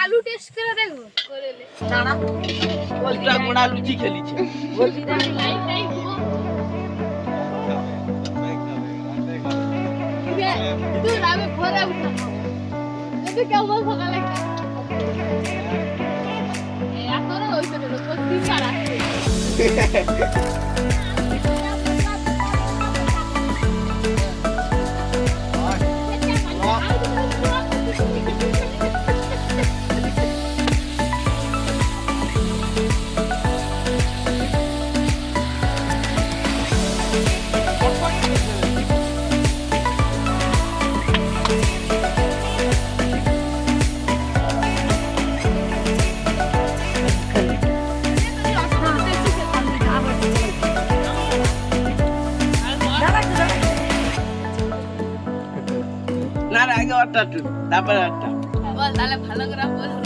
আলু টেস্ট করে দেখো করেলে দাঁড়া বলটা গোড়া লুচি খেলিছে বলবি না লাইট নাই তুই রাবে ভরে উঠা যদি কেউ বল সকালে এখন ওই তো প্রতি সারা না না আগে ওটা তারপরে একটা বল তাহলে ভালো করে বল